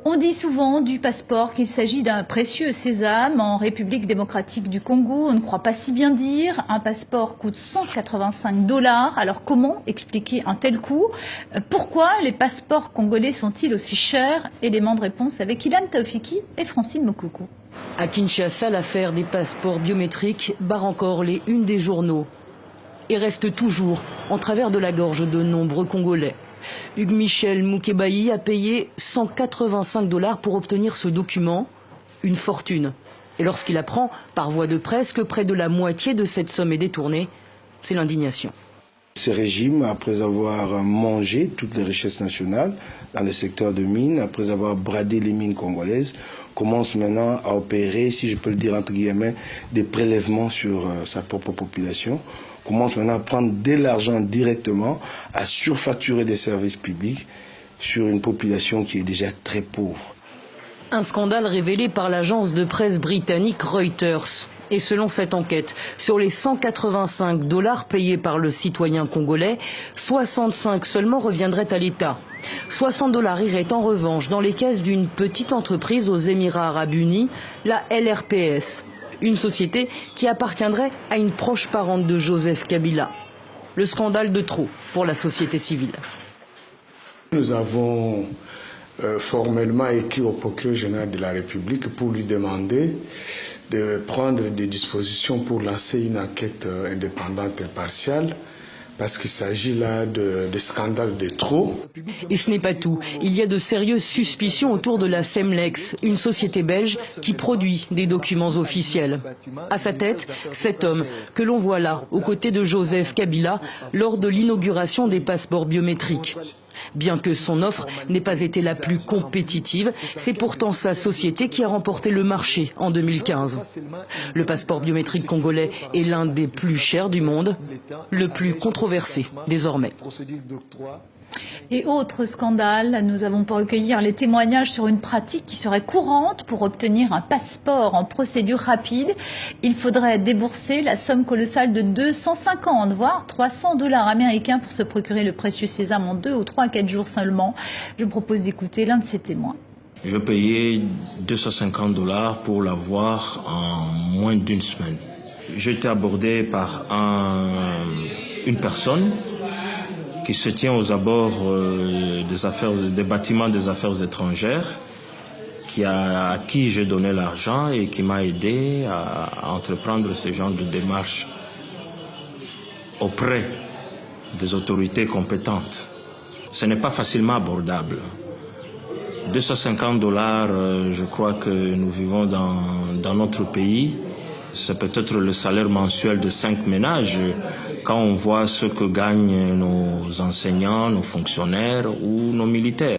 On dit souvent du passeport qu'il s'agit d'un précieux sésame. En République démocratique du Congo, on ne croit pas si bien dire. Un passeport coûte 185 $. Alors comment expliquer un tel coût? Pourquoi les passeports congolais sont-ils aussi chers? Élément de réponse avec Ilan Taoufiki et Francine Mokoko. À Kinshasa, l'affaire des passeports biométriques barre encore les unes des journaux et reste toujours en travers de la gorge de nombreux Congolais. Hugues Michel Moukebaï a payé 185 $ pour obtenir ce document, une fortune. Et lorsqu'il apprend, par voie de presse, que près de la moitié de cette somme est détournée, c'est l'indignation. Ce régime, après avoir mangé toutes les richesses nationales dans le secteur de mines, après avoir bradé les mines congolaises, commence maintenant à opérer, si je peux le dire entre guillemets, des prélèvements sur sa propre population, commence maintenant à prendre de l'argent directement, à surfacturer des services publics sur une population qui est déjà très pauvre. Un scandale révélé par l'agence de presse britannique Reuters. Et selon cette enquête, sur les 185 $ payés par le citoyen congolais, 65 seulement reviendraient à l'État. 60 $ iraient en revanche dans les caisses d'une petite entreprise aux Émirats Arabes Unis, la LRPS, une société qui appartiendrait à une proche parente de Joseph Kabila. Le scandale de trop pour la société civile. Nous avons formellement écrit au procureur général de la République pour lui demander de prendre des dispositions pour lancer une enquête indépendante et impartiale, parce qu'il s'agit là de scandales de trop. Et ce n'est pas tout. Il y a de sérieuses suspicions autour de la Semlex, une société belge qui produit des documents officiels. À sa tête, cet homme que l'on voit là, aux côtés de Joseph Kabila, lors de l'inauguration des passeports biométriques. Bien que son offre n'ait pas été la plus compétitive, c'est pourtant sa société qui a remporté le marché en 2015. Le passeport biométrique congolais est l'un des plus chers du monde, le plus controversé désormais. Et autre scandale, nous avons pu recueillir les témoignages sur une pratique qui serait courante pour obtenir un passeport en procédure rapide. Il faudrait débourser la somme colossale de 250 voire 300 $ américains pour se procurer le précieux sésame en 2 ou 3 à 4 jours seulement. Je propose d'écouter l'un de ces témoins. Je payais 250 $ pour l'avoir en moins d'une semaine. J'étais abordé par une personne qui se tient aux abords des bâtiments des affaires étrangères, à qui j'ai donné l'argent et qui m'a aidé à entreprendre ce genre de démarche auprès des autorités compétentes. Ce n'est pas facilement abordable. 250 $, je crois que nous vivons dans notre pays. C'est peut-être le salaire mensuel de 5 ménages quand on voit ce que gagnent nos enseignants, nos fonctionnaires ou nos militaires.